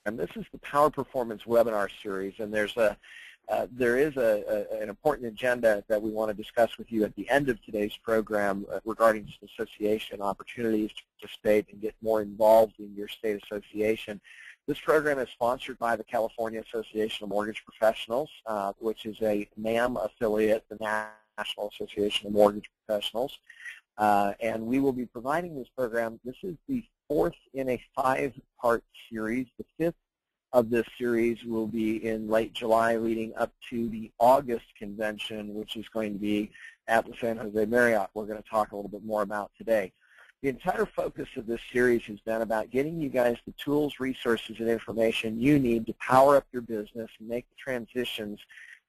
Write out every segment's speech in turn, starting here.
And this is the Power Performance webinar series, and there is an important agenda that we want to discuss with you at the end of today's program regarding association opportunities to participate and get more involved in your state association. This program is sponsored by the California Association of Mortgage Professionals, which is a NAM affiliate, the National Association of Mortgage Professionals. And we will be providing this program. This is the fourth in a 5-part series. The fifth of this series will be in late July leading up to the August convention, which is going to be at the San Jose Marriott. We're going to talk a little bit more about today. The entire focus of this series has been about getting you guys the tools, resources, and information you need to power up your business and make the transitions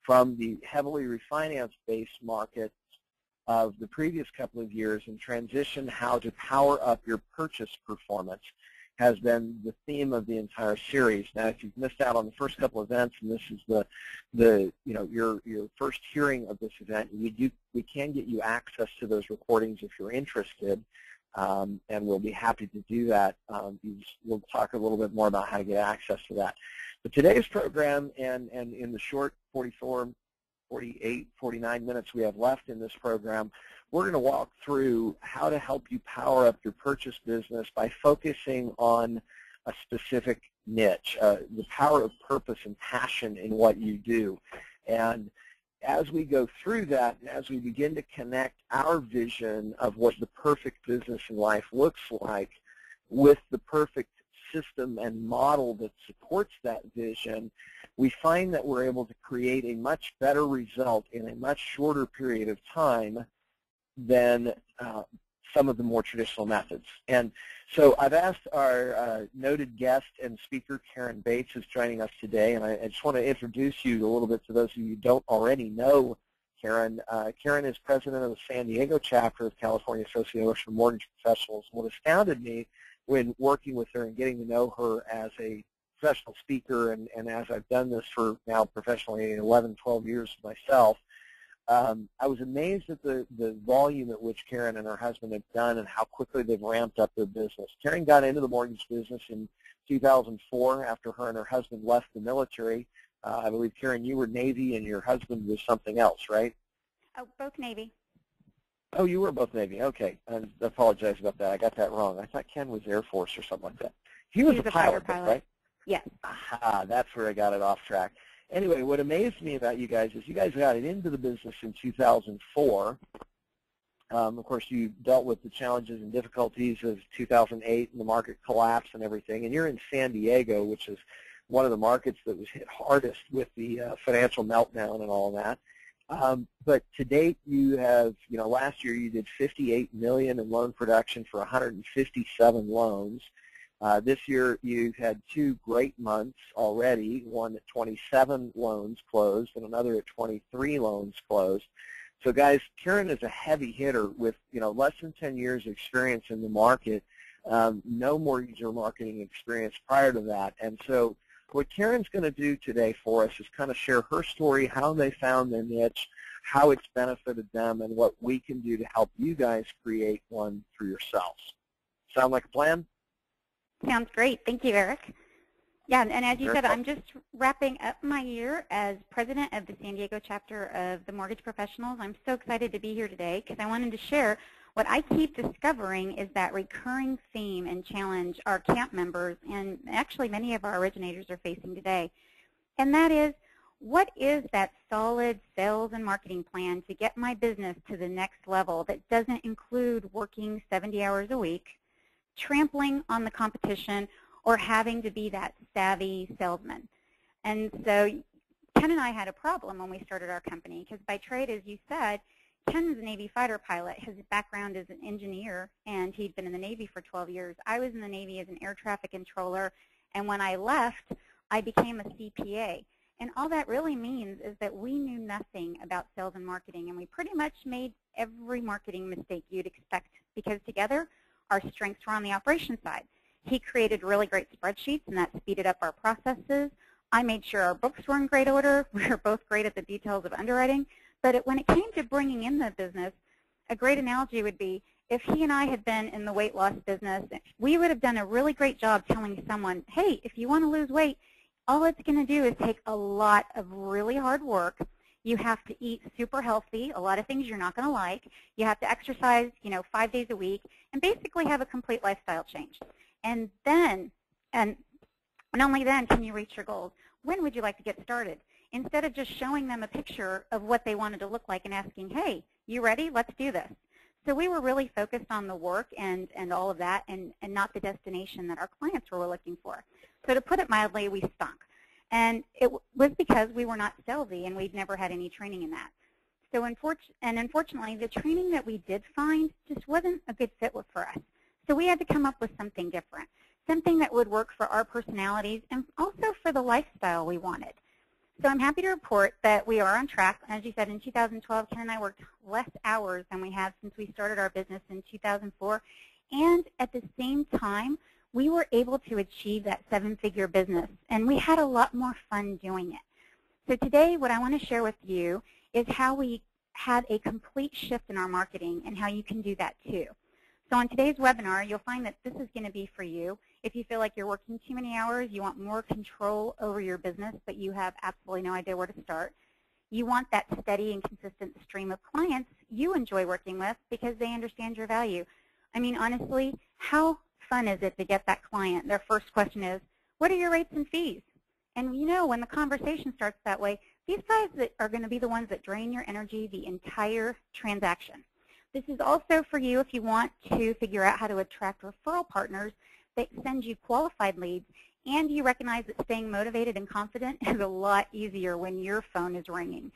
from the heavily refinance-based market of the previous couple of years and transition how to power up your purchase performance has been the theme of the entire series. Now, if you've missed out on the first couple of events, and this is your first hearing of this event, we can get you access to those recordings if you're interested, and we'll be happy to do that. We'll talk a little bit more about how to get access to that. But today's program, and in the short 44, 48, 49 minutes we have left in this program, we're going to walk through how to help you power up your purchase business by focusing on a specific niche, the power of purpose and passion in what you do. And as we go through that, as we begin to connect our vision of what the perfect business in life looks like with the perfect system and model that supports that vision, we find that we're able to create a much better result in a much shorter period of time than some of the more traditional methods. And so I've asked our noted guest and speaker, Karen Bates, who's joining us today, and I just want to introduce you a little bit to those of you who don't already know Karen. Karen is president of the San Diego chapter of California Association of Mortgage Professionals. What astounded me when working with her and getting to know her as a professional speaker, and as I've done this for now professionally 11, 12 years myself, I was amazed at the volume at which Karen and her husband have done and how quickly they've ramped up their business. Karen got into the mortgage business in 2004 after her and her husband left the military. I believe, Karen, you were Navy and your husband was something else, right? Oh, both Navy. Oh, you were both Navy. Okay. I apologize about that. I got that wrong. I thought Ken was Air Force or something like that. He was a pilot, right? Yes. Aha, that's where I got it off track. Anyway, what amazed me about you guys is you guys got into the business in 2004. Of course, you dealt with the challenges and difficulties of 2008 and the market collapse and everything, and you're in San Diego, which is one of the markets that was hit hardest with the financial meltdown and all that. But to date, you have, last year you did $58 million in loan production for 157 loans. This year you've had 2 great months already, one at 27 loans closed and another at 23 loans closed. So guys, Karen is a heavy hitter with less than 10 years experience in the market, no mortgage or marketing experience prior to that. And so what Karen's going to do today for us is kind of share her story, how they found their niche, how it's benefited them, and what we can do to help you guys create one for yourselves. Sound like a plan? Sounds great. Thank you, Eric. Yeah, and as you said, I'm just wrapping up my year as president of the San Diego chapter of the Mortgage Professionals. I'm so excited to be here today because I wanted to share what I keep discovering is that recurring theme and challenge our CAMB members, and actually many of our originators are facing today. And that is, what is that solid sales and marketing plan to get my business to the next level that doesn't include working 70 hours a week, trampling on the competition, or having to be that savvy salesman? And so Ken and I had a problem when we started our company because by trade, as you said, Ken was a Navy fighter pilot. His background is an engineer, and he'd been in the Navy for 12 years. I was in the Navy as an air traffic controller, and when I left, I became a CPA. And all that really means is that we knew nothing about sales and marketing, and we pretty much made every marketing mistake you'd expect because together, our strengths were on the operations side. He created really great spreadsheets, and that speeded up our processes. I made sure our books were in great order. We were both great at the details of underwriting. But when it came to bringing in the business, a great analogy would be if he and I had been in the weight loss business, we would have done a really great job telling someone, hey, if you want to lose weight, all it's going to do is take a lot of really hard work. You have to eat super healthy, a lot of things you're not going to like. You have to exercise, 5 days a week, and basically have a complete lifestyle change. And not only then can you reach your goals. When would you like to get started? Instead of just showing them a picture of what they wanted to look like and asking, hey, you ready? Let's do this. So we were really focused on the work and all of that and not the destination that our clients were looking for. So to put it mildly, we stunk. And it was because we were not salesy and we'd never had any training in that. So unfortunately, the training that we did find just wasn't a good fit for us. So we had to come up with something different, something that would work for our personalities and also for the lifestyle we wanted. So I'm happy to report that we are on track. As you said, in 2012, Ken and I worked less hours than we have since we started our business in 2004. And at the same time, we were able to achieve that 7-figure business. And we had a lot more fun doing it. So today, what I want to share with you is how we had a complete shift in our marketing and how you can do that too. So on today's webinar, you'll find that this is going to be for you. If you feel like you're working too many hours, you want more control over your business, but you have absolutely no idea where to start. You want that steady and consistent stream of clients you enjoy working with because they understand your value. I mean, honestly, how fun is it to get that client? Their first question is, what are your rates and fees? And when the conversation starts that way, these guys are going to be the ones that drain your energy the entire transaction. This is also for you if you want to figure out how to attract referral partners that send you qualified leads, and you recognize that staying motivated and confident is a lot easier when your phone is ringing.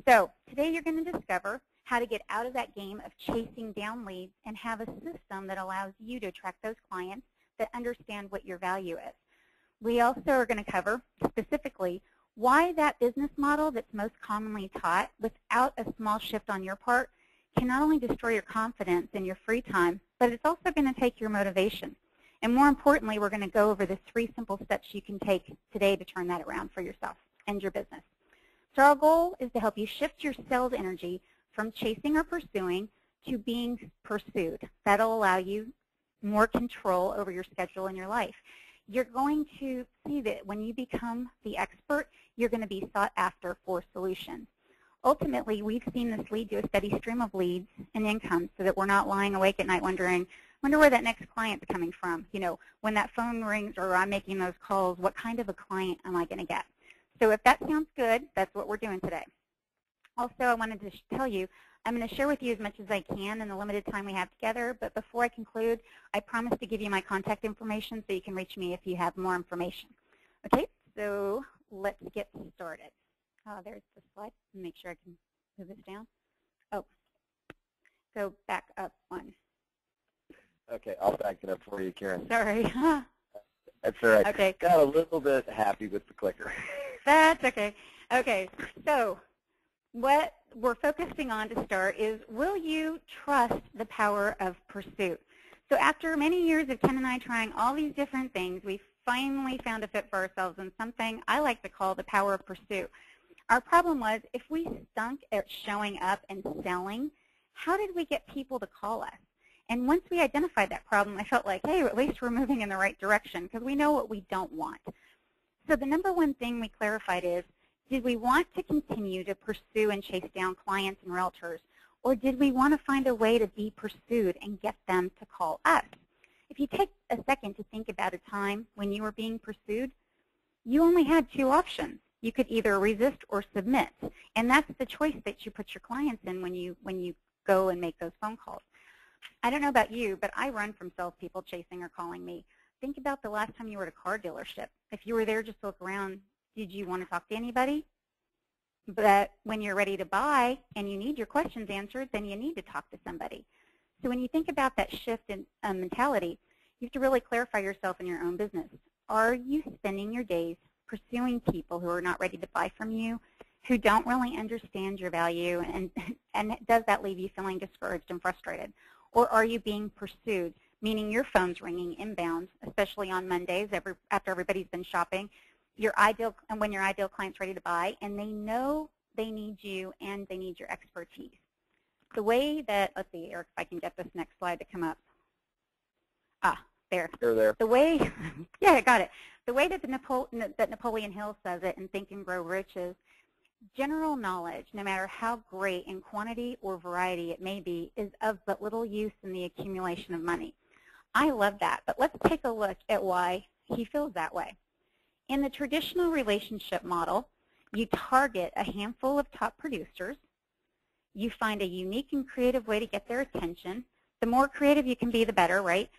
So today you're going to discover how to get out of that game of chasing down leads and have a system that allows you to attract those clients that understand what your value is. We also are going to cover specifically why that business model that's most commonly taught without a small shift on your part can not only destroy your confidence in your free time, but it's also going to take your motivation. And more importantly, we're going to go over the 3 simple steps you can take today to turn that around for yourself and your business. So our goal is to help you shift your sales energy from chasing or pursuing to being pursued. That'll allow you more control over your schedule and your life. You're going to see that when you become the expert, you're going to be sought after for solutions. Ultimately, we've seen this lead to a steady stream of leads and income so that we're not lying awake at night wondering, wonder where that next client's coming from. When that phone rings or I'm making those calls, what kind of a client am I going to get? So if that sounds good, that's what we're doing today. Also, I wanted to tell you, I'm going to share with you as much as I can in the limited time we have together, but before I conclude, I promise to give you my contact information so you can reach me if you have more information. Okay, so let's get started. Oh, there's the slide. Make sure I can move this down. Oh, go back up one. Okay, I'll back it up for you, Karen. Sorry. That's all right. Okay. Got a little bit happy with the clicker. That's okay. Okay, so what we're focusing on to start is, will you trust the power of pursuit? So after many years of Ken and I trying all these different things, we finally found a fit for ourselves in something I like to call the power of pursuit. Our problem was, if we stunk at showing up and selling, how did we get people to call us? And once we identified that problem, I felt like, hey, at least we're moving in the right direction because we know what we don't want. So the number one thing we clarified is, did we want to continue to pursue and chase down clients and realtors, or did we want to find a way to be pursued and get them to call us? If you take a second to think about a time when you were being pursued, you only had 2 options. You could either resist or submit, and that's the choice that you put your clients in when you go and make those phone calls. I don't know about you, but I run from salespeople chasing or calling me. Think about the last time you were at a car dealership. If you were there just to look around, did you want to talk to anybody? But when you're ready to buy and you need your questions answered, then you need to talk to somebody. So when you think about that shift in mentality, you have to really clarify yourself in your own business. Are you spending your days pursuing people who are not ready to buy from you, who don't really understand your value, and does that leave you feeling discouraged and frustrated? Or are you being pursued, meaning your phone's ringing inbound, especially on Mondays after everybody's been shopping, when your ideal client's ready to buy, and they know they need you and they need your expertise? The way that, let's see, Eric, if I can get this next slide to come up. There. There. The way, yeah, I got it. The way that Napoleon Hill says it in Think and Grow Rich is, general knowledge, no matter how great in quantity or variety it may be, is of but little use in the accumulation of money. I love that, but let's take a look at why he feels that way. In the traditional relationship model, you target a handful of top producers. You find a unique and creative way to get their attention. The more creative you can be, the better, right?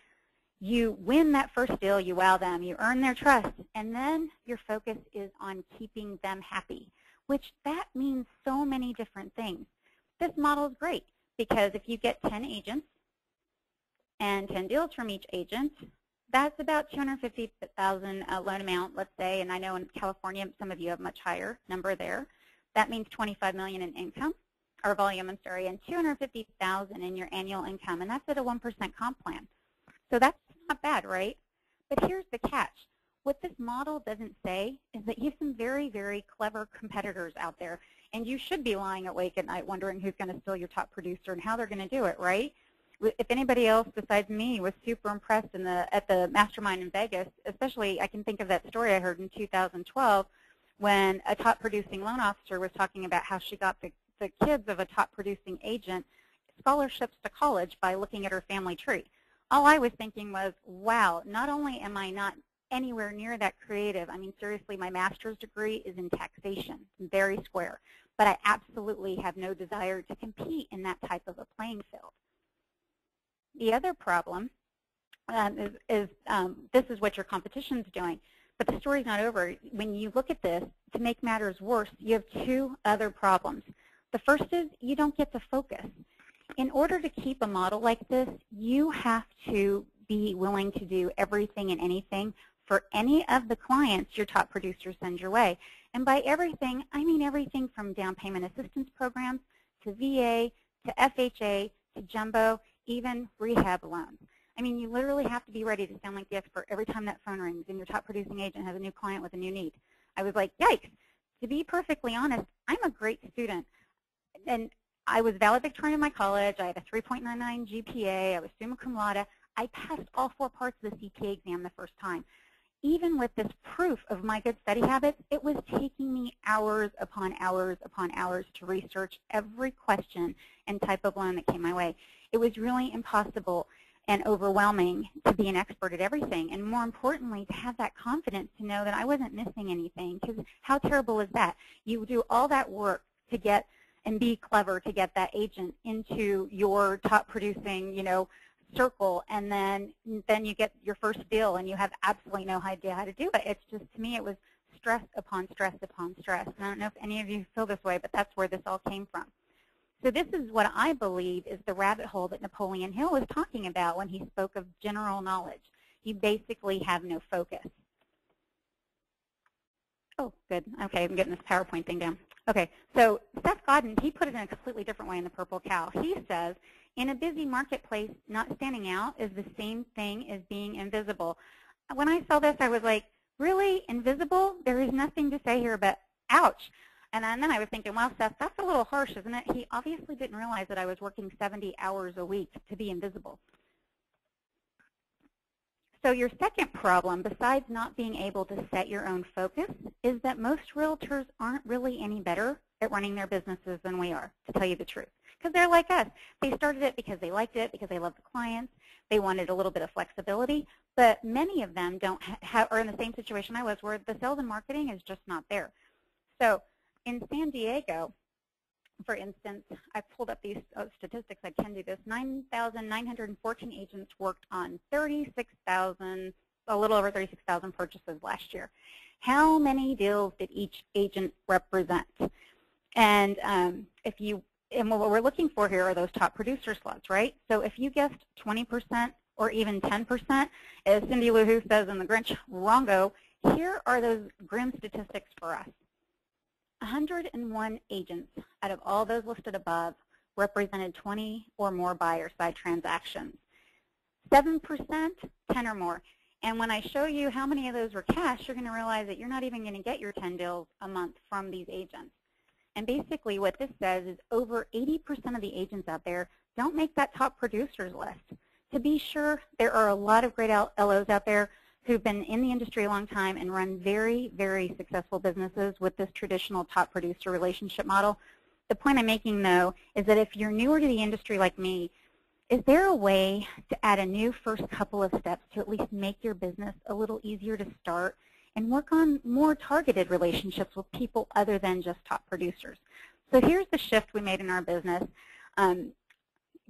You win that first deal, you wow them, you earn their trust, and then your focus is on keeping them happy, which that means so many different things. This model is great because if you get 10 agents and 10 deals from each agent, that's about $250,000 loan amount, let's say, and I know in California some of you have a much higher number there. That means $25 million in income, or volume, I'm sorry, and $250,000 in your annual income, and that's at a 1% comp plan. So that's not bad, right? But here's the catch. What this model doesn't say is that you have some very, very clever competitors out there, and you should be lying awake at night wondering who's going to steal your top producer and how they're going to do it, right? If anybody else besides me was super impressed at the mastermind in Vegas, especially I can think of that story I heard in 2012 when a top producing loan officer was talking about how she got the kids of a top producing agent scholarships to college by looking at her family tree. All I was thinking was, wow, not only am I not anywhere near that creative, I mean, seriously, my master's degree is in taxation, very square, but I absolutely have no desire to compete in that type of a playing field. The other problem is this is what your competition's doing, but the story's not over. When you look at this, to make matters worse, you have two other problems. The first is you don't get to focus. In order to keep a model like this, you have to be willing to do everything and anything for any of the clients your top producers send your way. And by everything, I mean everything from down payment assistance programs to VA to FHA to jumbo, even rehab loans. I mean, you literally have to be ready to sound like the expert every time that phone rings and your top producing agent has a new client with a new need. I was like, yikes. To be perfectly honest, I'm a great student. And I was valedictorian in my college. I had a 3.99 GPA. I was summa cum laude. I passed all 4 parts of the CPA exam the first time. Even with this proof of my good study habits, it was taking me hours upon hours upon hours to research every question and type of loan that came my way. It was really impossible and overwhelming to be an expert at everything, and more importantly, to have that confidence to know that I wasn't missing anything, because how terrible is that? You do all that work to get and be clever to get that agent into your top producing, circle, and then you get your first deal and you have absolutely no idea how to do it. It's just, to me, it was stress upon stress upon stress. And I don't know if any of you feel this way, but that's where this all came from. So this is what I believe is the rabbit hole that Napoleon Hill was talking about when he spoke of general knowledge. You basically have no focus. Oh, good. Okay, I'm getting this PowerPoint thing down. Okay, so Seth Godin, he put it in a completely different way in The Purple Cow. He says, in a busy marketplace, not standing out is the same thing as being invisible. When I saw this, I was like, really? Invisible? There is nothing to say here but ouch. And then I was thinking, well, Seth, that's a little harsh, isn't it? He obviously didn't realize that I was working 70 hours a week to be invisible. So your second problem, besides not being able to set your own focus, is that most realtors aren't really any better at running their businesses than we are, to tell you the truth. Because they're like us. They started it because they liked it, because they loved the clients. They wanted a little bit of flexibility. But many of them are in the same situation I was, where the sales and marketing is just not there. So in San Diego, for instance, I pulled up these statistics. I can do this. 9,914 agents worked on 36,000, a little over 36,000 purchases last year. How many deals did each agent represent? And what we're looking for here are those top producer slots, right? So if you guessed 20% or even 10%, as Cindy Lou Who says in The Grinch, wrongo, here are those grim statistics for us. 101 agents out of all those listed above represented 20 or more buyer side transactions. 7%, 10 or more. And when I show you how many of those were cash, you're going to realize that you're not even going to get your 10 deals a month from these agents. And basically what this says is over 80% of the agents out there don't make that top producers list. To be sure, there are a lot of great LOs out there who've been in the industry a long time and run very, very successful businesses with this traditional top producer relationship model. The point I'm making, though, is that if you're newer to the industry like me, is there a way to add a new first couple of steps to at least make your business a little easier to start and work on more targeted relationships with people other than just top producers? So here's the shift we made in our business.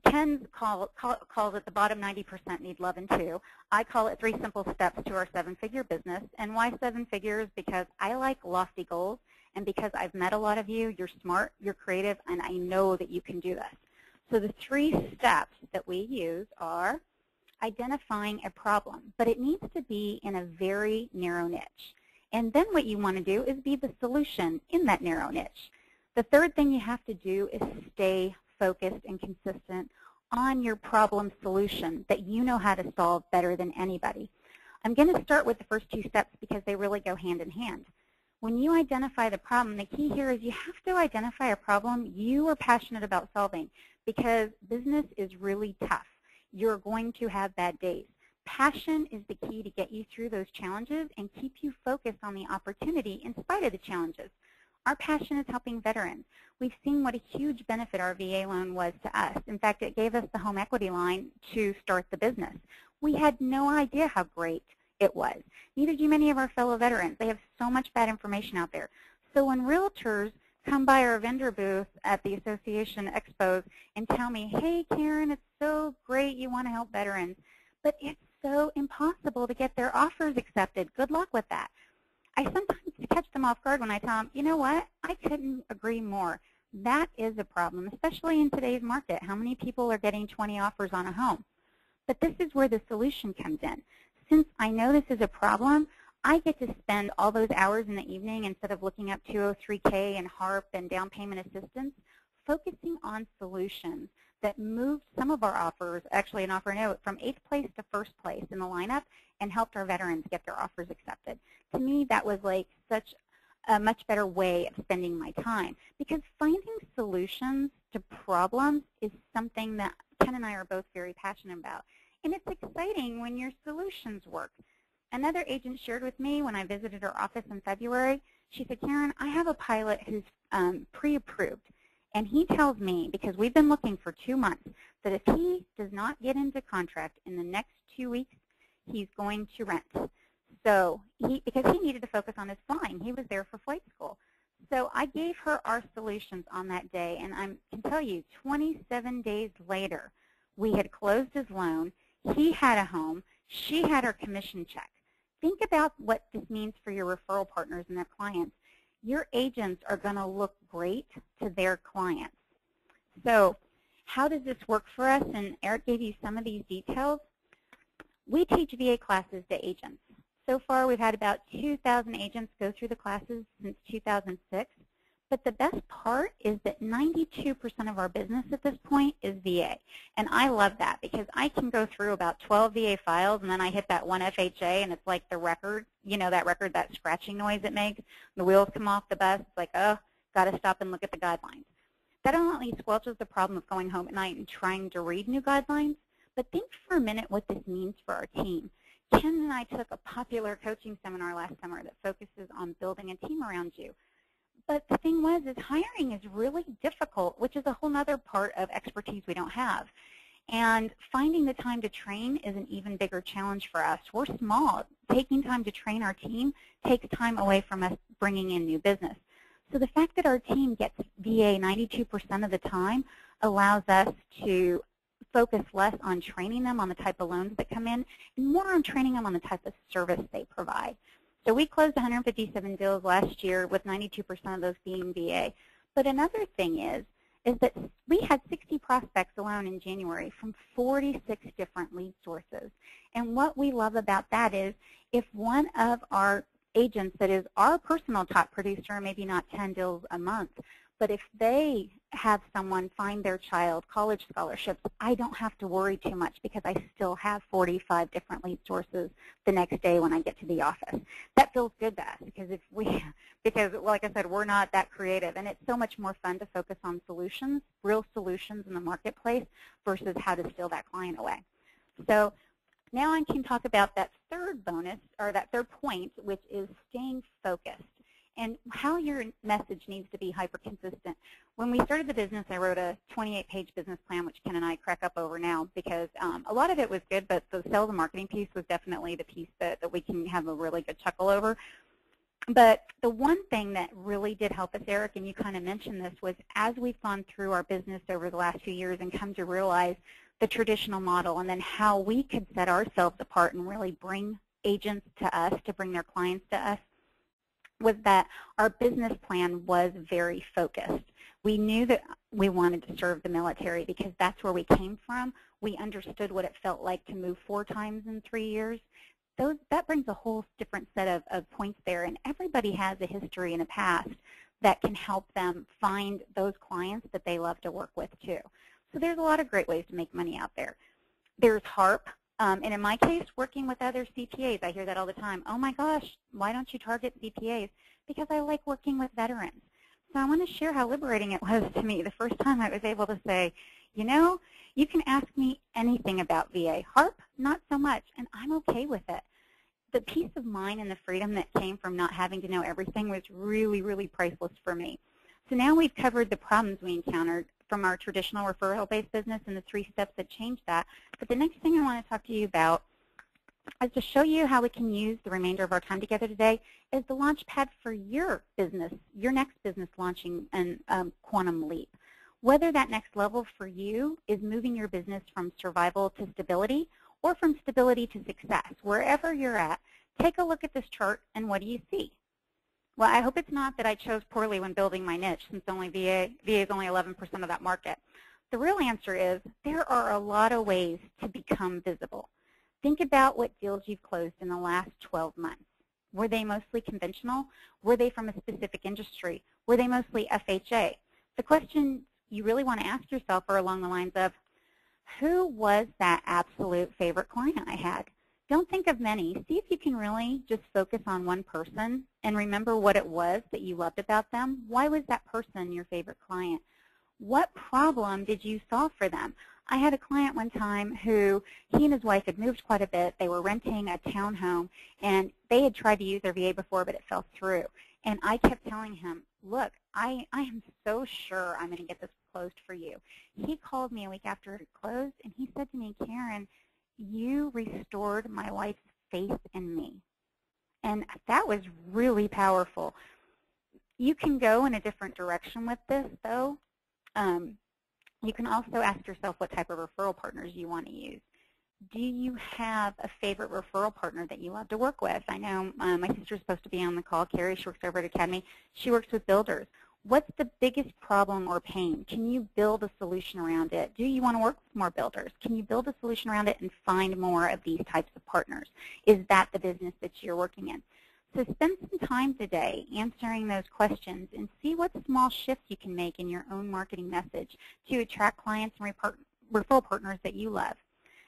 Ken calls it the bottom 90% need love and two. I call it 3 simple steps to our 7-figure business. And why 7 figures? Because I like lofty goals, and because I've met a lot of you, you're smart, you're creative, and I know that you can do this. So the 3 steps that we use are identifying a problem, but it needs to be in a very narrow niche. And then what you want to do is be the solution in that narrow niche. The third thing you have to do is stay focused and consistent on your problem solution that you know how to solve better than anybody. I'm going to start with the first 2 steps because they really go hand in hand. When you identify the problem, the key here is you have to identify a problem you are passionate about solving, because business is really tough. You're going to have bad days. Passion is the key to get you through those challenges and keep you focused on the opportunity in spite of the challenges. Our passion is helping veterans. We've seen what a huge benefit our VA loan was to us. In fact, it gave us the home equity line to start the business. We had no idea how great it was. Neither do many of our fellow veterans. They have so much bad information out there. So when realtors come by our vendor booth at the association expos and tell me, hey, Karen, it's so great you want to help veterans, but it's so impossible to get their offers accepted. Good luck with that. I sometimes catch them off guard when I tell them, you know what, I couldn't agree more. That is a problem, especially in today's market. How many people are getting 20 offers on a home? But this is where the solution comes in. Since I know this is a problem, I get to spend all those hours in the evening, instead of looking up 203K and HARP and down payment assistance, focusing on solutions that moved some of our offers, actually an offer note, from 8th place to 1st place in the lineup and helped our veterans get their offers accepted. To me, that was like such a much better way of spending my time, because finding solutions to problems is something that Ken and I are both very passionate about. And it's exciting when your solutions work. Another agent shared with me when I visited her office in February, she said, Karen, I have a pilot who's pre-approved. And he tells me, because we've been looking for 2 months, that if he does not get into contract in the next 2 weeks, he's going to rent. So because he needed to focus on his flying. He was there for flight school. So I gave her our solutions on that day, and I can tell you, 27 days later, we had closed his loan. He had a home. She had her commission check. Think about what this means for your referral partners and their clients. Your agents are going to look great to their clients. So how does this work for us? And Erik gave you some of these details. We teach VA classes to agents. So far, we've had about 2,000 agents go through the classes since 2006. But the best part is that 92% of our business at this point is VA. And I love that, because I can go through about 12 VA files, and then I hit that one FHA, and it's like the record, you know, that record, that scratching noise it makes. The wheels come off the bus. It's like, oh, got to stop and look at the guidelines. That only squelches the problem of going home at night and trying to read new guidelines. But think for a minute what this means for our team. Ken and I took a popular coaching seminar last summer that focuses on building a team around you. But the thing was, is hiring is really difficult, which is a whole other part of expertise we don't have. And finding the time to train is an even bigger challenge for us. We're small. Taking time to train our team takes time away from us bringing in new business. So the fact that our team gets VA 92% of the time allows us to focus less on training them on the type of loans that come in and more on training them on the type of service they provide. So we closed 157 deals last year with 92% of those being VA. But another thing is that we had 60 prospects alone in January from 46 different lead sources. And what we love about that is if one of our agents that is our personal top producer, maybe not 10 deals a month, But if they have someone find their child college scholarships, I don't have to worry too much because I still have 45 different lead sources the next day when I get to the office. That feels good to us because because like I said, we're not that creative, and it's so much more fun to focus on solutions, real solutions in the marketplace versus how to steal that client away. So now I can talk about that third bonus, or that third point, which is staying focused and how your message needs to be hyper-consistent. When we started the business, I wrote a 28-page business plan, which Ken and I crack up over now because a lot of it was good, but the sales and marketing piece was definitely the piece that we can have a really good chuckle over. But the one thing that really did help us, Eric, and you kind of mentioned this, was as we've gone through our business over the last few years and come to realize the traditional model and then how we could set ourselves apart and really bring agents to us, to bring their clients to us, was that our business plan was very focused. We knew that we wanted to serve the military because that's where we came from. We understood what it felt like to move 4 times in 3 years. That brings a whole different set of points there, and everybody has a history and a past that can help them find those clients that they love to work with too. So there's a lot of great ways to make money out there. There's HARP. And in my case, working with other CPAs, I hear that all the time. Oh my gosh, why don't you target CPAs? Because I like working with veterans. So I want to share how liberating it was to me the first time I was able to say, you know, you can ask me anything about VA. HARP, not so much, and I'm okay with it. The peace of mind and the freedom that came from not having to know everything was really, really priceless for me. So now we've covered the problems we encountered from our traditional referral-based business and the 3 steps that changed that. But the next thing I want to talk to you about is to show you how we can use the remainder of our time together today as the launch pad for your business, your next business launching an quantum leap. Whether that next level for you is moving your business from survival to stability or from stability to success, wherever you're at, take a look at this chart and what do you see? Well, I hope it's not that I chose poorly when building my niche, since VA is only 11% of that market. The real answer is there are a lot of ways to become visible. Think about what deals you've closed in the last 12 months. Were they mostly conventional? Were they from a specific industry? Were they mostly FHA? The question you really want to ask yourself are along the lines of, who was that absolute favorite client I had? Don't think of many. See if you can really just focus on one person and remember what it was that you loved about them. Why was that person your favorite client? What problem did you solve for them? I had a client one time who, he and his wife had moved quite a bit. They were renting a townhome, and they had tried to use their VA before, but it fell through. And I kept telling him, look, I am so sure I'm going to get this closed for you. He called me a week after it closed, and he said to me, Karen, you restored my wife's faith in me. And that was really powerful. You can go in a different direction with this, though. You can also ask yourself what type of referral partners you want to use. Do you have a favorite referral partner that you love to work with? I know my sister's supposed to be on the call, Carrie. She works over at Academy. She works with builders. What's the biggest problem or pain? Can you build a solution around it? Do you want to work with more builders? Can you build a solution around it and find more of these types of partners? Is that the business that you're working in? So spend some time today answering those questions and see what small shifts you can make in your own marketing message to attract clients and referral partners that you love.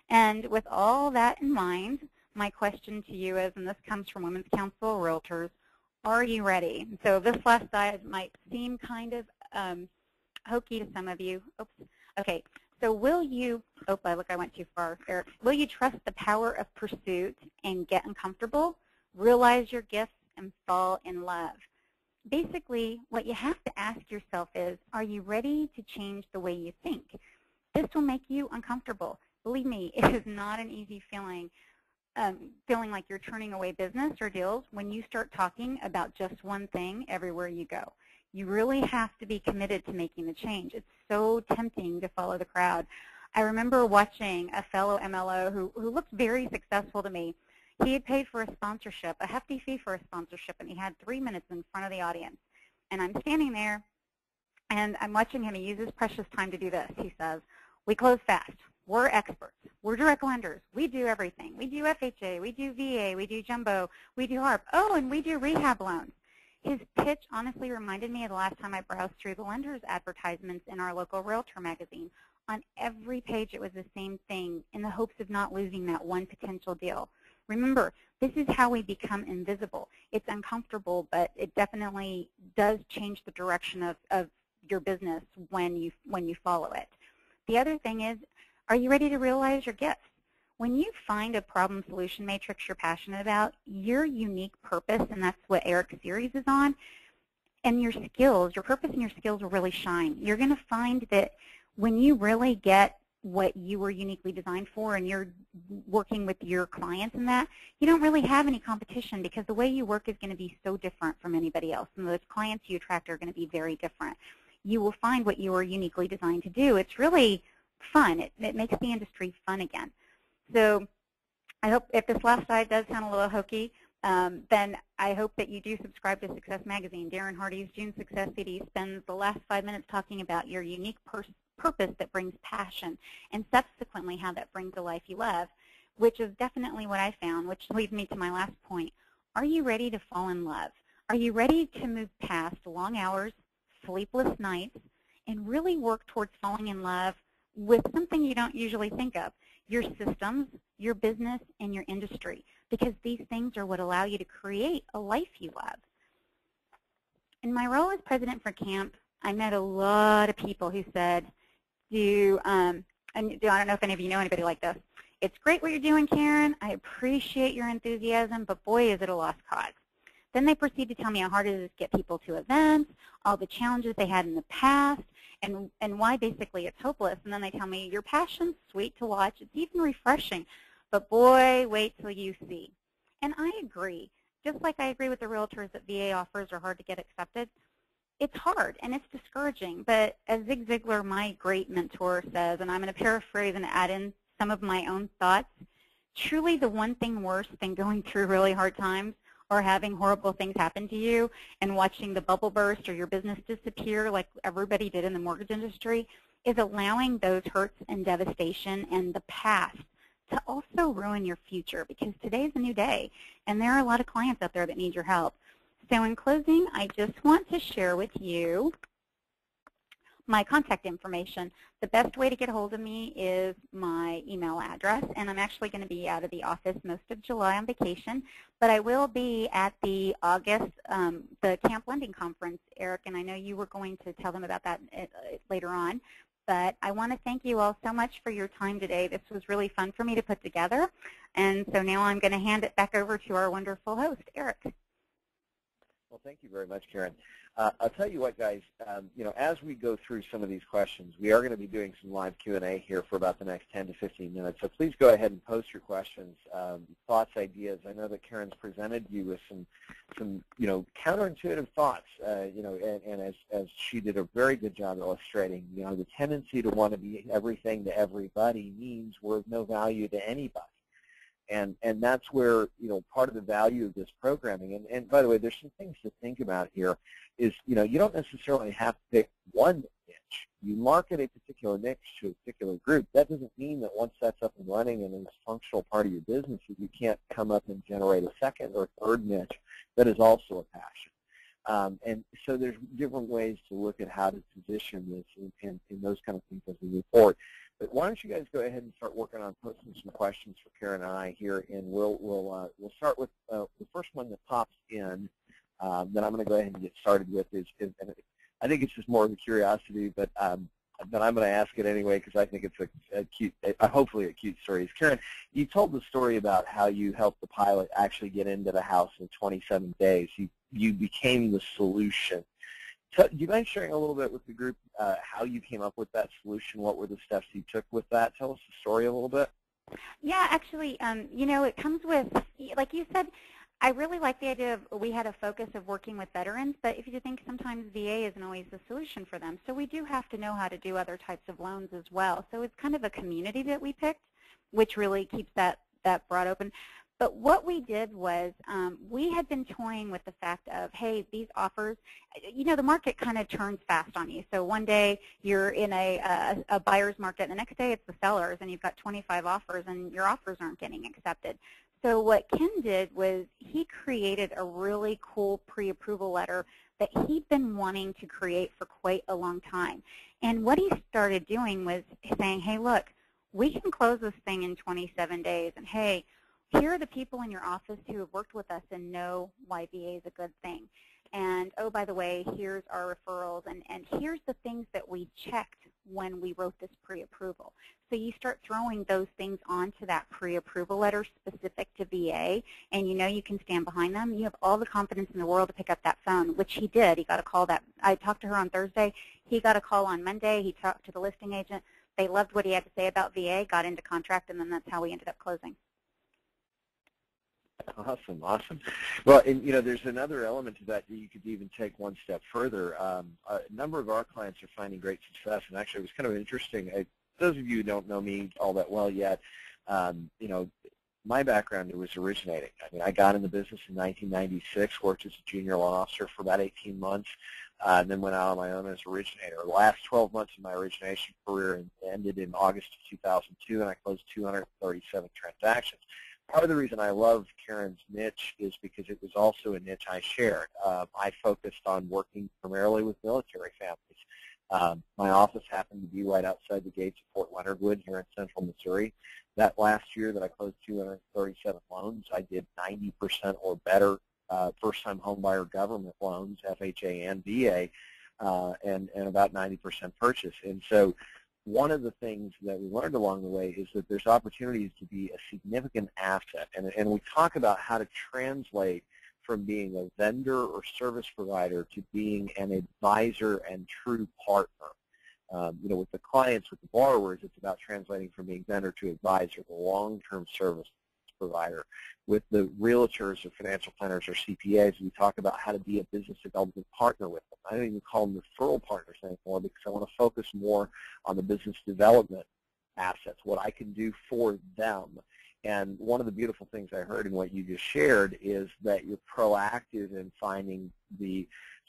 And with all that in mind, my question to you is, and this comes from Women's Council Realtors, are you ready? So this last slide might seem kind of hokey to some of you. Oops. Okay, so will you, oh, look, I went too far, Eric. Will you trust the power of pursuit and get uncomfortable, realize your gifts, and fall in love? Basically, what you have to ask yourself is, are you ready to change the way you think? This will make you uncomfortable. Believe me, it is not an easy feeling, feeling like you're turning away business or deals when you start talking about just one thing everywhere you go. You really have to be committed to making the change. It's so tempting to follow the crowd. I remember watching a fellow MLO who looked very successful to me. He had paid for a sponsorship, a hefty fee for a sponsorship, and he had 3 minutes in front of the audience. And I'm standing there, and I'm watching him. He uses precious time to do this. He says, we close fast. We're experts. We're direct lenders. We do everything. We do FHA. We do VA. We do jumbo. We do HARP. Oh, and we do rehab loans. His pitch honestly reminded me of the last time I browsed through the lenders' advertisements in our local realtor magazine. On every page it was the same thing in the hopes of not losing that one potential deal. Remember, this is how we become invisible. It's uncomfortable, but it definitely does change the direction of your business when you follow it. The other thing is, are you ready to realize your gifts? When you find a problem solution matrix you're passionate about, your unique purpose, and that's what Erik's series is on, and your skills, your purpose and your skills will really shine. You're going to find that when you really get what you were uniquely designed for and you're working with your clients in that, you don't really have any competition because the way you work is going to be so different from anybody else, and those clients you attract are going to be very different. You will find what you are uniquely designed to do. It's really fun. It makes the industry fun again. So I hope if this last slide does sound a little hokey, then I hope that you do subscribe to Success Magazine. Darren Hardy's June Success CD spends the last 5 minutes talking about your unique purpose that brings passion, and subsequently how that brings a life you love, which is definitely what I found, which leads me to my last point. Are you ready to fall in love? Are you ready to move past long hours, sleepless nights, and really work towards falling in love with something you don't usually think of? Your systems, your business, and your industry, because these things are what allow you to create a life you love. In my role as president for CAMB, I met a lot of people who said, and I don't know if any of you know anybody like this, it's great what you're doing, Karen. I appreciate your enthusiasm, but boy, is it a lost cause. Then they proceed to tell me how hard it is to get people to events, all the challenges they had in the past, and why basically it's hopeless. And then they tell me, your passion's sweet to watch, it's even refreshing, but boy, wait till you see. And I agree. Just like I agree with the realtors that VA offers are hard to get accepted, it's hard and it's discouraging. But as Zig Ziglar, my great mentor, says, and I'm going to paraphrase and add in some of my own thoughts, truly the one thing worse than going through really hard times or having horrible things happen to you and watching the bubble burst or your business disappear like everybody did in the mortgage industry is allowing those hurts and devastation and the past to also ruin your future, because today's a new day and there are a lot of clients out there that need your help. So in closing, I just want to share with you my contact information. The best way to get a hold of me is my email address, and I'm actually going to be out of the office most of July on vacation, but I will be at the August, the Camp Lending Conference, Erik, and I know you were going to tell them about that later on, but I want to thank you all so much for your time today. This was really fun for me to put together, and so now I'm going to hand it back over to our wonderful host, Erik. Well, thank you very much, Karen. I'll tell you what, guys, as we go through some of these questions, we are going to be doing some live Q&A here for about the next 10 to 15 minutes. So please go ahead and post your questions, thoughts, ideas. I know that Karen's presented you with some counterintuitive thoughts, and as she did a very good job illustrating, the tendency to want to be everything to everybody means we're of no value to anybody. And that's where, part of the value of this programming, and by the way, there's some things to think about here, is, you don't necessarily have to pick one niche. You market a particular niche to a particular group. That doesn't mean that once that's up and running and is a functional part of your business, that you can't come up and generate a second or third niche that is also a passion. And so there's different ways to look at how to position this and those kind of things as we move forward. But why don't you guys go ahead and start working on posting some questions for Karen and I here, and we'll start with the first one that pops in that I'm going to go ahead and get started with is and I think it's just more of a curiosity, but I'm going to ask it anyway because I think it's a cute, hopefully a cute story. Karen, you told the story about how you helped the pilot actually get into the house in 27 days. You became the solution. So do you mind sharing a little bit with the group how you came up with that solution? What were the steps you took with that? Tell us the story a little bit. Yeah, actually, it comes with, like you said, I really like the idea of we had a focus of working with veterans, but if you think sometimes VA isn't always the solution for them. So we do have to know how to do other types of loans as well. So it's kind of a community that we picked, which really keeps that broad open. But what we did was we had been toying with the fact of, hey, these offers, the market kind of turns fast on you. So one day you're in a buyer's market, and the next day it's the sellers, and you've got 25 offers, and your offers aren't getting accepted. So what Ken did was he created a really cool pre-approval letter that he'd been wanting to create for quite a long time. And what he started doing was saying, hey, look, we can close this thing in 27 days. And, hey, here are the people in your office who have worked with us and know why VA is a good thing. And, oh, by the way, here's our referrals, and here's the things that we checked when we wrote this pre-approval. So you start throwing those things onto that pre-approval letter specific to VA, and you know you can stand behind them. You have all the confidence in the world to pick up that phone, which he did. He got a call that I talked to her on Thursday. He got a call on Monday. He talked to the listing agent. They loved what he had to say about VA, got into contract, and then that's how we ended up closing. Awesome, awesome. Well, and there's another element to that you could even take one step further. A number of our clients are finding great success, and actually it was kind of interesting. Those of you who don't know me all that well yet, my background was originating. I mean, I got in the business in 1996, worked as a junior loan officer for about 18 months, and then went out on my own as originator. The last 12 months of my origination career ended in August of 2002, and I closed 237 transactions. Part of the reason I love Karen's niche is because it was also a niche I shared. I focused on working primarily with military families. My office happened to be right outside the gates of Fort Leonard Wood here in central Missouri. That last year that I closed 237 loans, I did 90% or better first-time homebuyer government loans, FHA and VA, and about 90% purchase. And so one of the things that we learned along the way is that there's opportunities to be a significant asset. And we talk about how to translate from being a vendor or service provider to being an advisor and true partner. With the clients, with the borrowers, it's about translating from being vendor to advisor, the long-term service provider. With the realtors or financial planners or CPAs, we talk about how to be a business development partner with them. I don't even call them referral partners anymore because I want to focus more on the business development assets, what I can do for them. And one of the beautiful things I heard in what you just shared is that you're proactive in finding the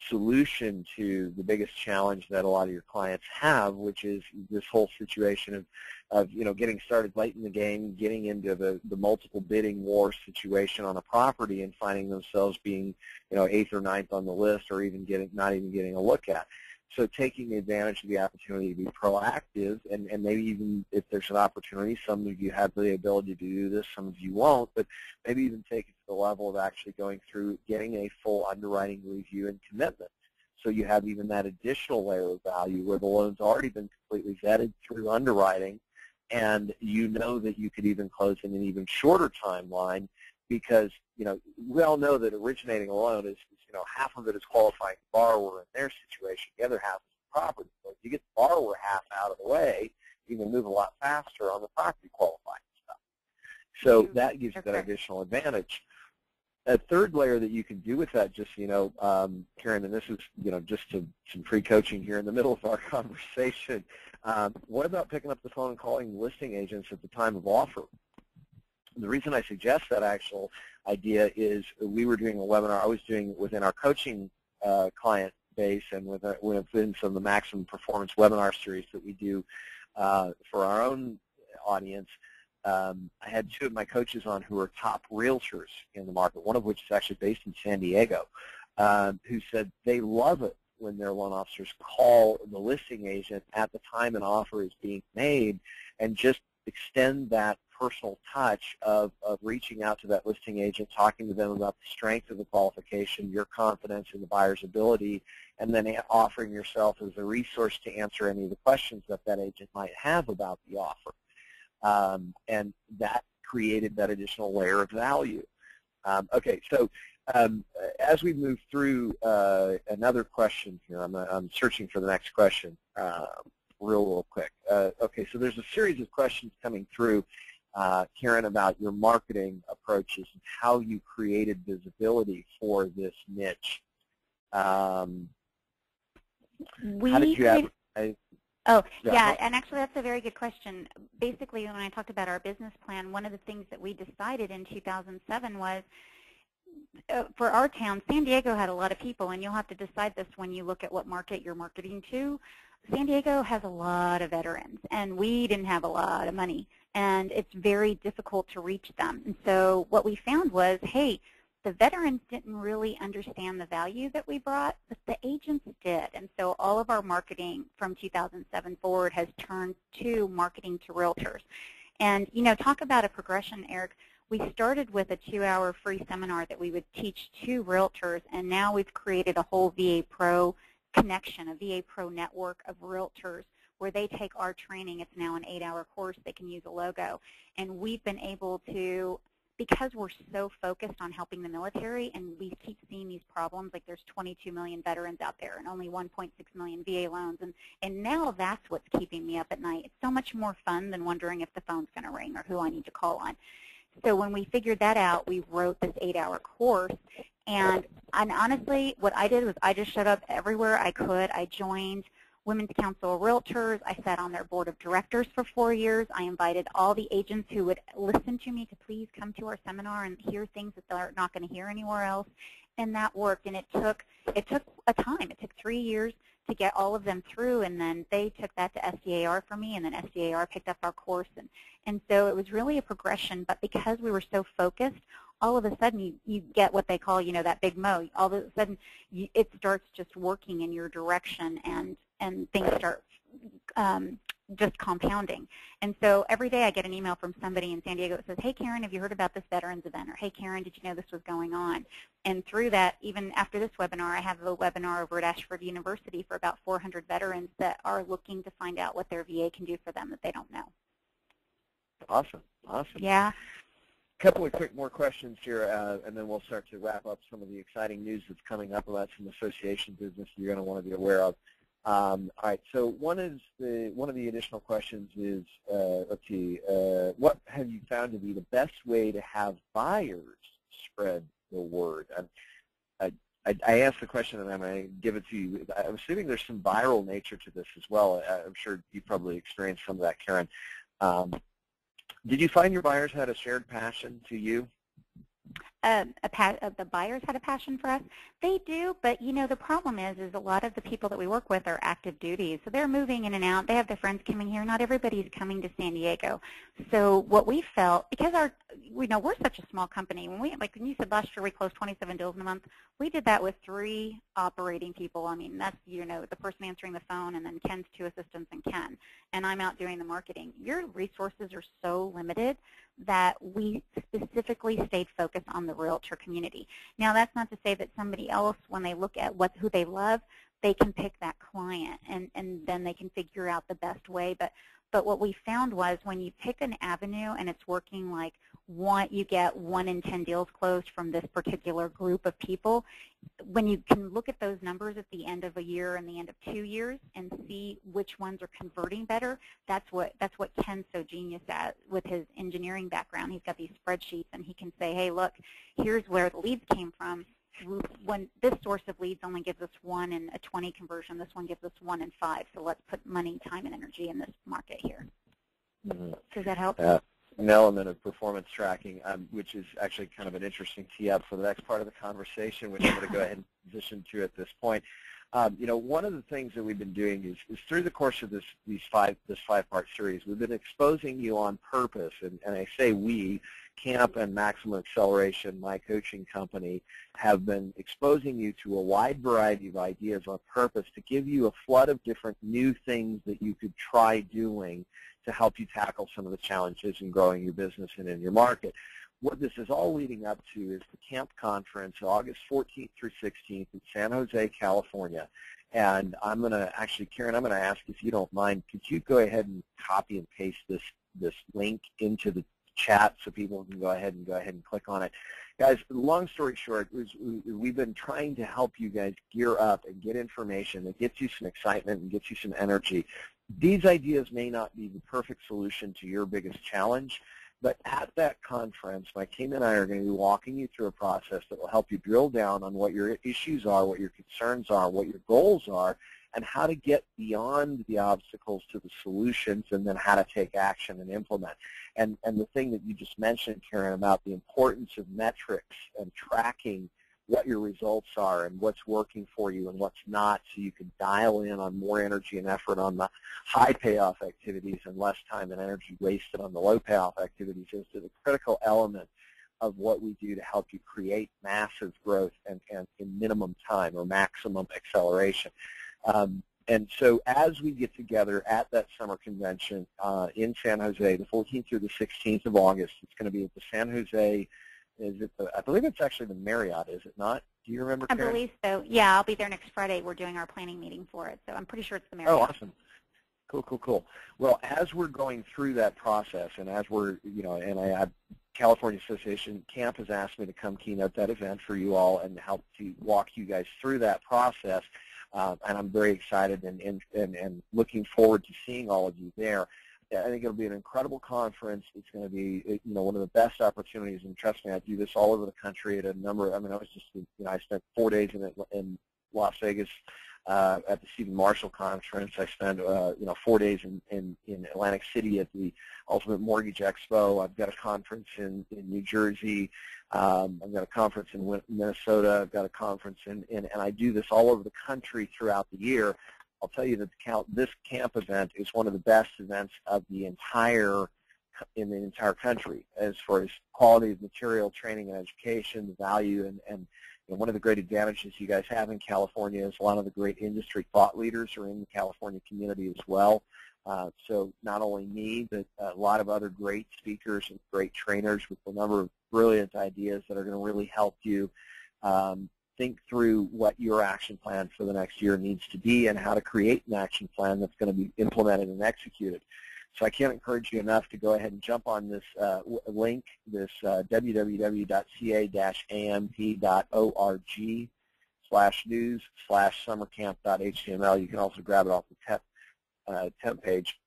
solution to the biggest challenge that a lot of your clients have, which is this whole situation of getting started late in the game, getting into the multiple bidding war situation on a property and finding themselves being 8th or 9th on the list, or even not even getting a look at. So taking advantage of the opportunity to be proactive, and maybe even if there's an opportunity, some of you have the ability to do this, some of you won't, but maybe even take it to the level of actually going through getting a full underwriting review and commitment. So you have even that additional layer of value where the loan's already been completely vetted through underwriting, and you know that you could even close in an even shorter timeline because, we all know that originating a loan is half of it is qualifying the borrower in their situation, the other half is the property. So if you get the borrower half out of the way, you can move a lot faster on the property qualifying stuff. So that gives you that additional advantage. A third layer that you can do with that, just, Karen, and this is, just some pre-coaching here in the middle of our conversation, what about picking up the phone and calling listing agents at the time of offer? The reason I suggest that actual idea is we were doing a webinar I was doing within our coaching client base and within some of the Maximum Performance webinar series that we do for our own audience. I had two of my coaches on who are top realtors in the market, one of which is actually based in San Diego, who said they love it when their loan officers call the listing agent at the time an offer is being made and just extend that personal touch of reaching out to that listing agent, talking to them about the strength of the qualification, your confidence in the buyer's ability, and then offering yourself as a resource to answer any of the questions that that agent might have about the offer. And that created that additional layer of value. Okay, so as we move through another question here, I'm searching for the next question real quick. Okay, so there's a series of questions coming through, Karen, about your marketing approaches and how you created visibility for this niche. How did you advertise? Yeah, and actually that's a very good question. Basically, when I talked about our business plan, one of the things that we decided in 2007 was for our town, San Diego had a lot of people, and you'll have to decide this when you look at what market you're marketing to. San Diego has a lot of veterans, and we didn't have a lot of money. and it's very difficult to reach them. And so what we found was, hey, the veterans didn't really understand the value that we brought, but the agents did. And so all of our marketing from 2007 forward has turned to marketing to realtors. And, you know, talk about a progression, Eric. We started with a 2-hour free seminar that we would teach to realtors, and now we've created a whole VApro connection, a VApro network of realtors where they take our training. It's now an 8-hour course. They can use a logo. And we've been able to, because we're so focused on helping the military and we keep seeing these problems, like there's 22 million veterans out there and only 1.6 million VA loans, and now that's what's keeping me up at night. It's so much more fun than wondering if the phone's going to ring or who I need to call on. So when we figured that out, we wrote this 8-hour course, and honestly, what I did was I just showed up everywhere I could. I joined Women's Council of Realtors. I sat on their board of directors for 4 years. I invited all the agents who would listen to me to please come to our seminar and hear things that they're not going to hear anywhere else, and that worked. And it took a time. It took 3 years to get all of them through, and then they took that to SDAR for me, and then SDAR picked up our course. And so it was really a progression, but because we were so focused, all of a sudden you get what they call, you know, that big mo. All of a sudden it starts just working in your direction, and things start just compounding. And so every day I get an email from somebody in San Diego that says, hey, Karen, have you heard about this veterans event? Or, hey, Karen, did you know this was going on? And through that, even after this webinar, I have a webinar over at Ashford University for about 400 veterans that are looking to find out what their VA can do for them that they don't know. Awesome. Awesome. Yeah. A couple of more questions here, and then we'll start to wrap up some of the exciting news that's coming up about some association business you're going to want to be aware of. All right, so one of the additional questions is, let's see, what have you found to be the best way to have buyers spread the word? I asked the question, and I'm going to give it to you. I'm assuming there's some viral nature to this as well. I'm sure you probably experienced some of that, Karen. Did you find your buyers had a shared passion to you? The buyers had a passion for us. They do, but you know the problem is a lot of the people that we work with are active duty, so they're moving in and out. They have their friends coming here. Not everybody's coming to San Diego. So what we felt, because we're such a small company. When you said last year we closed 27 deals in a month, we did that with 3 operating people. I mean, that's the person answering the phone, and then Ken's 2 assistants and Ken, and I'm out doing the marketing. Your resources are so limited that we specifically stayed focused on the realtor community. Now, that's not to say that somebody else, when they look at who they love, they can pick that client, and then they can figure out the best way. But what we found was when you pick an avenue and it's working, like you get 1 in 10 deals closed from this particular group of people. When you can look at those numbers at the end of a year and the end of 2 years and see which ones are converting better, that's what Ken's so genius at with his engineering background. He's got these spreadsheets, and he can say, hey, look, here's where the leads came from. When this source of leads only gives us 1 in a 20 conversion, this one gives us 1 in 5. So let's put money, time, and energy in this market here. Mm-hmm. Does that help? An element of performance tracking, which is actually kind of an interesting tee up for the next part of the conversation, which I'm going to go ahead and position to at this point. One of the things that we've been doing is through the course of this 5-part series, we've been exposing you on purpose, and I say we, CAMB and Maximum Acceleration, my coaching company, have been exposing you to a wide variety of ideas on purpose to give you a flood of different new things that you could try doing to help you tackle some of the challenges in growing your business and in your market. What this is all leading up to is the CAMP conference, August 14th through 16th in San Jose, California. And I'm going to actually, Karen, I'm going to ask if you don't mind, could you go ahead and copy and paste this link into the chat so people can go ahead and click on it. Guys, long story short, we've been trying to help you guys gear up and get information that gets you some excitement and gets you some energy. These ideas may not be the perfect solution to your biggest challenge, but at that conference, my team and I are going to be walking you through a process that will help you drill down on what your issues are, what your concerns are, what your goals are, and how to get beyond the obstacles to the solutions, and then how to take action and implement. And the thing that you just mentioned, Karen, about the importance of metrics and tracking what your results are and what's working for you and what's not, so you can dial in on more energy and effort on the high payoff activities and less time and energy wasted on the low payoff activities, is the critical element of what we do to help you create massive growth and in minimum time or maximum acceleration. And so as we get together at that summer convention in San Jose, the 14th through the 16th of August, it's going to be at the San Jose, I believe it's actually the Marriott, is it not? Do you remember, Karen? I believe so. Yeah, I'll be there next Friday. We're doing our planning meeting for it, so I'm pretty sure it's the Marriott. Oh, awesome. Cool, cool, cool. Well, as we're going through that process, and as we're, and California Association CAMP has asked me to come keynote that event for you all and help to walk you guys through that process. And I'm very excited and looking forward to seeing all of you there. I think it'll be an incredible conference. It's going to be, one of the best opportunities. And trust me, I do this all over the country at a number. I mean, I was just, I spent 4 days in Las Vegas at the Stephen Marshall Conference. I spent, 4 days in Atlantic City at the Ultimate Mortgage Expo. I've got a conference in New Jersey. I've got a conference in Minnesota. I've got a conference and I do this all over the country throughout the year. I'll tell you that this camp event is one of the best events of the entire country as far as quality of material, training, and education, the value, and one of the great advantages you guys have in California is a lot of the great industry thought leaders are in the California community as well. So not only me, but a lot of other great speakers and great trainers with a number of brilliant ideas that are going to really help you think through what your action plan for the next year needs to be and how to create an action plan that's going to be implemented and executed. So I can't encourage you enough to go ahead and jump on this link, this www.ca-amp.org/news/summercamp.html. You can also grab it off the temp page.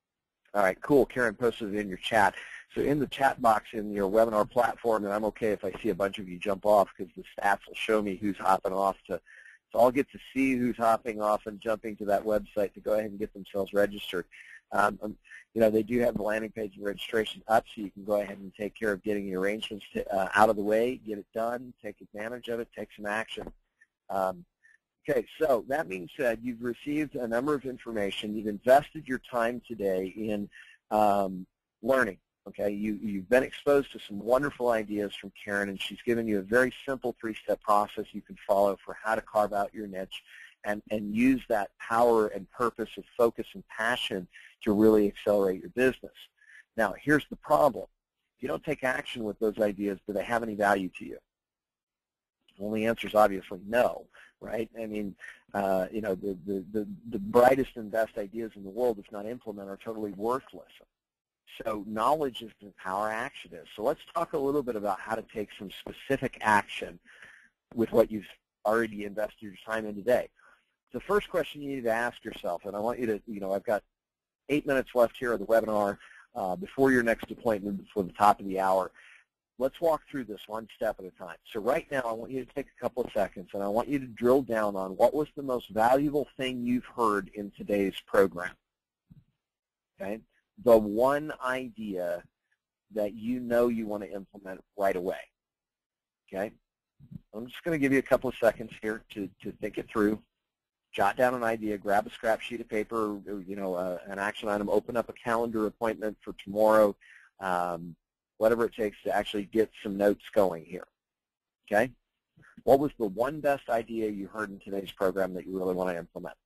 All right, cool. Karen posted it in your chat. So in the chat box in your webinar platform, and I'm okay if I see a bunch of you jump off because the stats will show me who's hopping off so I'll get to see who's hopping off and jumping to that website to go ahead and get themselves registered. They do have the landing page and registration up, so you can go ahead and take care of getting the arrangements out of the way, get it done, take advantage of it, take some action. Okay, so that being said, you've received a number of information. You've invested your time today in learning. Okay, you've been exposed to some wonderful ideas from Karen, and she's given you a very simple 3-step process you can follow for how to carve out your niche and use that power and purpose of focus and passion to really accelerate your business. Now, here's the problem. If you don't take action with those ideas, do they have any value to you? Well, the answer is obviously no, right? I mean, the brightest and best ideas in the world, if not implemented, are totally worthless. So knowledge isn't power, action is. So let's talk a little bit about how to take some specific action with what you've already invested your time in today. The first question you need to ask yourself, and I want you to, I've got 8 minutes left here of the webinar before your next appointment, before the top of the hour. Let's walk through this one step at a time. So right now, I want you to take a couple of seconds, and I want you to drill down on what was the most valuable thing you've heard in today's program. Okay? The one idea that you know you want to implement right away. Okay? I'm just going to give you a couple of seconds here to think it through. Jot down an idea, grab a scrap sheet of paper, an action item, open up a calendar appointment for tomorrow, whatever it takes to actually get some notes going here. Okay? What was the one best idea you heard in today's program that you really want to implement?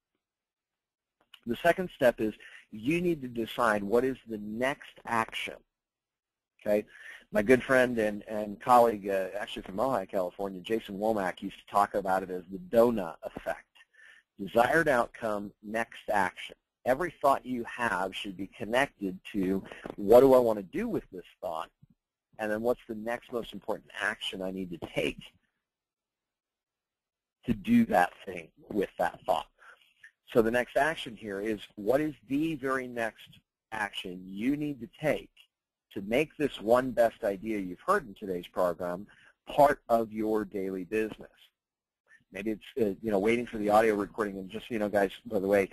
The second step is you need to decide what is the next action. Okay? My good friend and colleague, actually from Ojai, California, Jason Womack, used to talk about it as the donut effect. Desired outcome, next action. Every thought you have should be connected to what do I want to do with this thought, and then what's the next most important action I need to take to do that thing with that thought. So the next action here is what is the very next action you need to take to make this one best idea you've heard in today's program part of your daily business. Maybe it's waiting for the audio recording. And just so you know, guys, by the way,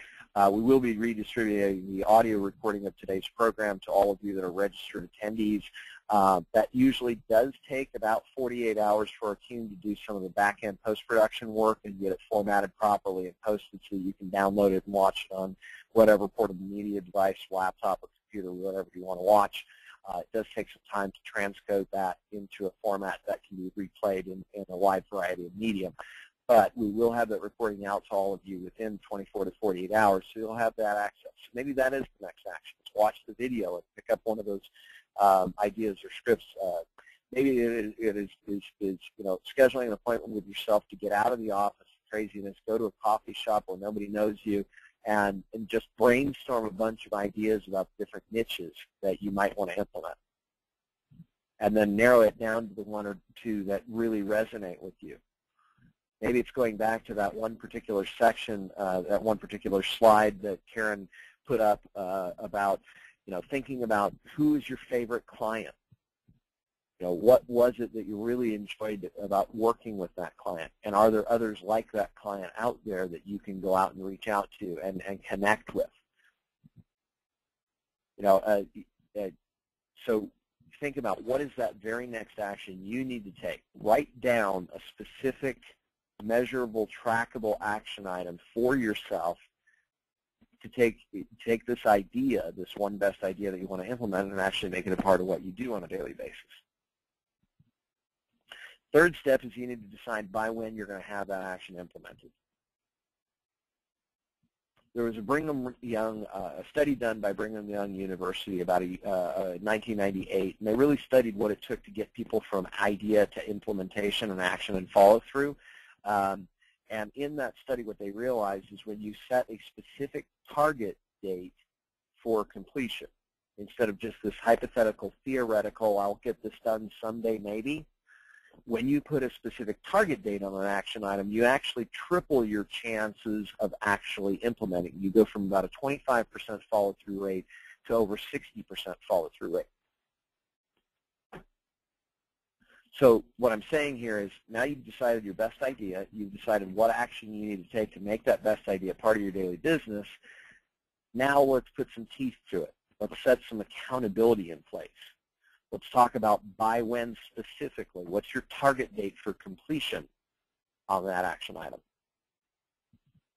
we will be redistributing the audio recording of today's program to all of you that are registered attendees. That usually does take about 48 hours for our team to do some of the back-end post-production work and get it formatted properly and posted so you can download it and watch it on whatever portable media device, laptop or computer, whatever you want to watch. It does take some time to transcode that into a format that can be replayed in a wide variety of medium. But we will have that recording out to all of you within 24 to 48 hours, so you'll have that access. So maybe that is the next action. Is watch the video and pick up one of those ideas or scripts. Maybe it is scheduling an appointment with yourself to get out of the office, craziness, go to a coffee shop where nobody knows you, and just brainstorm a bunch of ideas about different niches that you might want to implement. And then narrow it down to the one or two that really resonate with you. Maybe it's going back to that one particular section, that one particular slide that Karen put up about, thinking about who is your favorite client. What was it that you really enjoyed about working with that client? And are there others like that client out there that you can go out and reach out to and connect with? So think about what is that very next action you need to take. Write down a specific, measurable, trackable action item for yourself to take this idea, this one best idea that you want to implement, and actually make it a part of what you do on a daily basis. Third step is you need to decide by when you're going to have that action implemented. There was a study done by Brigham Young University about 1998, and they really studied what it took to get people from idea to implementation and action and follow-through. And in that study, what they realized is when you set a specific target date for completion, instead of just this hypothetical, theoretical, I'll get this done someday maybe, when you put a specific target date on an action item, you actually triple your chances of actually implementing. You go from about a 25% follow-through rate to over 60% follow-through rate. So what I'm saying here is now you've decided your best idea, you've decided what action you need to take to make that best idea part of your daily business. Now let's put some teeth to it. Let's set some accountability in place. Let's talk about by when specifically. What's your target date for completion on that action item?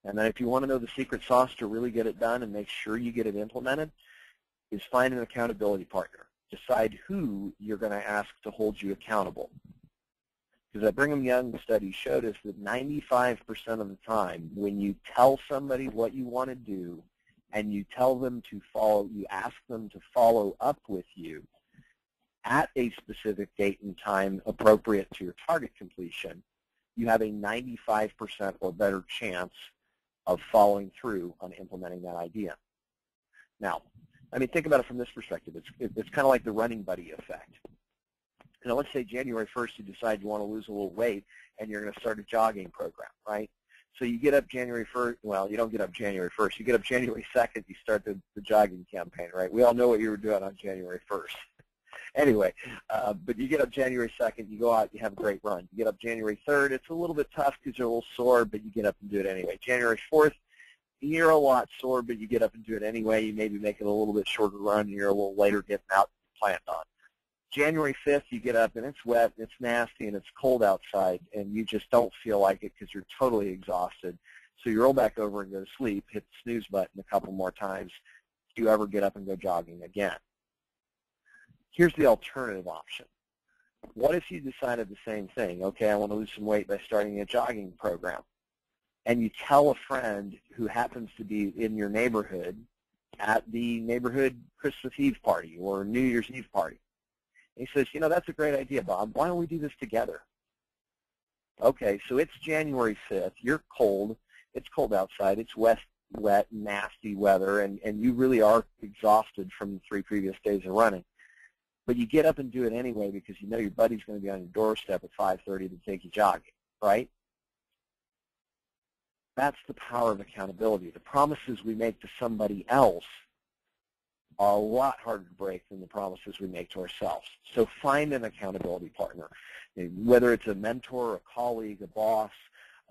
And then if you want to know the secret sauce to really get it done and make sure you get it implemented, is find an accountability partner. Decide who you're going to ask to hold you accountable. Because that Brigham Young study showed us that 95% of the time, when you tell somebody what you want to do and you tell them to follow, you ask them to follow up with you at a specific date and time appropriate to your target completion, you have a 95% or better chance of following through on implementing that idea. Now, I mean, think about it from this perspective. It's kind of like the running buddy effect. Let's say January 1st you decide you want to lose a little weight and you're going to start a jogging program, right? So you get up January 1st. Well, you don't get up January 1st. You get up January 2nd, you start the jogging campaign, right? We all know what you were doing on January 1st. Anyway, but you get up January 2nd, you go out, you have a great run. You get up January 3rd, it's a little bit tough because you're a little sore, but you get up and do it anyway. January 4th, you're a lot sore, but you get up and do it anyway. You maybe make it a little bit shorter run, and you're a little later getting out and planned on. January 5th, you get up, and it's wet, and it's nasty, and it's cold outside, and you just don't feel like it because you're totally exhausted. So you roll back over and go to sleep, hit the snooze button a couple more times. Do you ever get up and go jogging again? Here's the alternative option. What if you decided the same thing? Okay, I want to lose some weight by starting a jogging program. And you tell a friend who happens to be in your neighborhood at the neighborhood Christmas Eve party or New Year's Eve party. And he says, you know, that's a great idea, Bob. Why don't we do this together? Okay, so it's January 5th. You're cold. It's cold outside. It's wet, nasty weather, and you really are exhausted from the 3 previous days of running. But you get up and do it anyway because you know your buddy's going to be on your doorstep at 5:30 to take you jogging, right? That's the power of accountability. The promises we make to somebody else are a lot harder to break than the promises we make to ourselves. So find an accountability partner, whether it's a mentor, a colleague, a boss,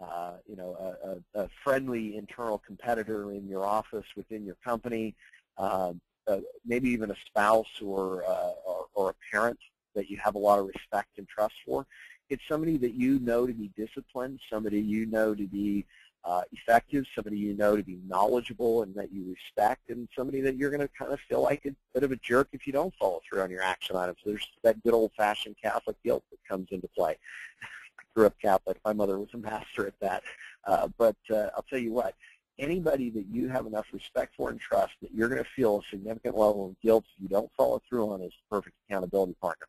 a friendly internal competitor in your office within your company, maybe even a spouse or a parent that you have a lot of respect and trust for. It's somebody that you know to be disciplined, somebody you know to be effective, somebody you know to be knowledgeable and that you respect, and somebody that you're going to kind of feel like a bit of a jerk if you don't follow through on your action items. There's that good old-fashioned Catholic guilt that comes into play. I grew up Catholic. My mother was a master at that. But I'll tell you what, anybody that you have enough respect for and trust that you're going to feel a significant level of guilt if you don't follow through on is the perfect accountability partner.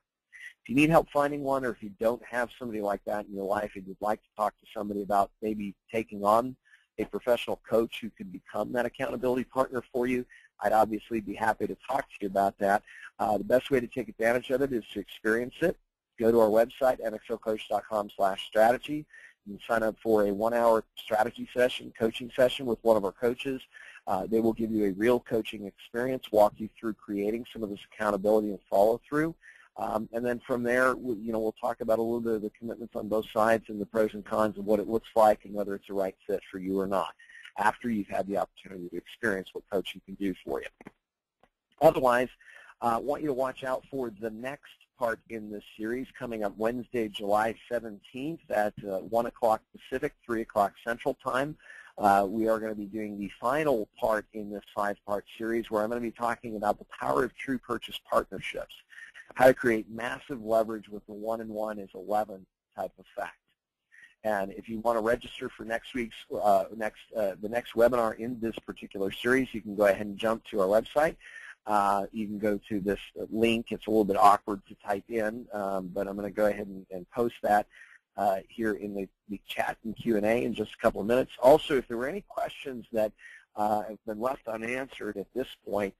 If you need help finding one, or if you don't have somebody like that in your life and you'd like to talk to somebody about maybe taking on a professional coach who could become that accountability partner for you, I'd obviously be happy to talk to you about that. The best way to take advantage of it is to experience it. Go to our website, mxocoach.com/strategy. You can sign up for a 1-hour strategy session, coaching session with one of our coaches. They will give you a real coaching experience, walk you through creating some of this accountability and follow-through. And then from there, we'll talk about a little bit of the commitments on both sides and the pros and cons of what it looks like and whether it's a right fit for you or not, after you've had the opportunity to experience what coaching can do for you. Otherwise, I want you to watch out for the next part in this series coming up Wednesday, July 17th at 1 o'clock Pacific, 3 o'clock Central Time. We are going to be doing the final part in this 5-part series where I'm going to be talking about the power of true purchase partnerships, how to create massive leverage with the 1 and 1 is 11 type effect. And if you want to register for next week's the next webinar in this particular series, you can go ahead and jump to our website. You can go to this link. It's a little bit awkward to type in, but I'm going to go ahead and post that here in the chat and Q&A in just a couple of minutes. Also, if there were any questions that have been left unanswered at this point,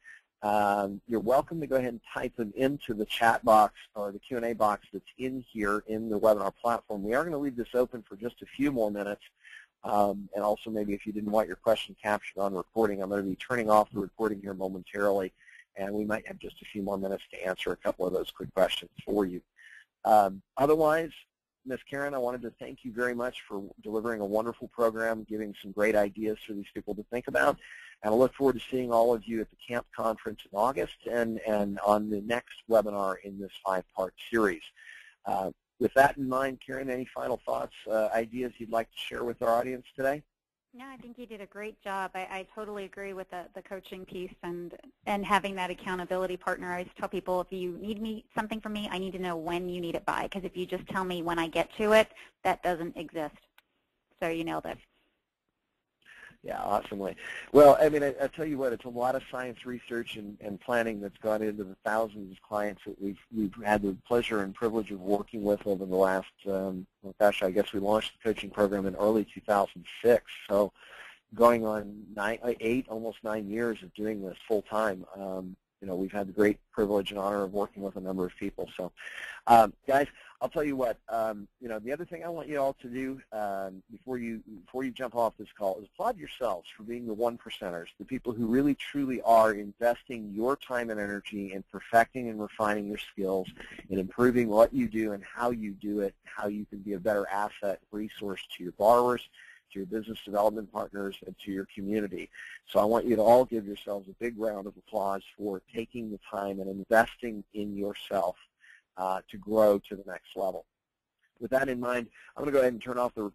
you're welcome to go ahead and type them into the chat box or the Q&A box that's in here in the webinar platform. We are going to leave this open for just a few more minutes. And also maybe if you didn't want your question captured on recording, I'm going to be turning off the recording here momentarily, and we might have just a few more minutes to answer a couple of those quick questions for you. Otherwise, Ms. Karen, I wanted to thank you very much for delivering a wonderful program, giving some great ideas for these people to think about. And I look forward to seeing all of you at the CAMB conference in August and on the next webinar in this 5-part series. With that in mind, Karen, any final thoughts, ideas you'd like to share with our audience today? No, I think you did a great job. I totally agree with the coaching piece and having that accountability partner. I just tell people, if you need something from me, I need to know when you need it by, because if you just tell me when I get to it, that doesn't exist. So you nailed it. Yeah, awesomely. Well, I mean, I tell you what, it's a lot of science research and planning that's gone into the thousands of clients that we've had the pleasure and privilege of working with over the last, well, gosh, I guess we launched the coaching program in early 2006. So going on almost 9 years of doing this full time. We've had the great privilege and honor of working with a number of people. So, guys, I'll tell you what. The other thing I want you all to do before you jump off this call is applaud yourselves for being the 1%ers, the people who really truly are investing your time and energy in perfecting and refining your skills, in improving what you do and how you do it, how you can be a better asset, resource to your borrowers, to your business development partners, and to your community. So I want you to all give yourselves a big round of applause for taking the time and investing in yourself to grow to the next level. With that in mind, I'm going to go ahead and turn off the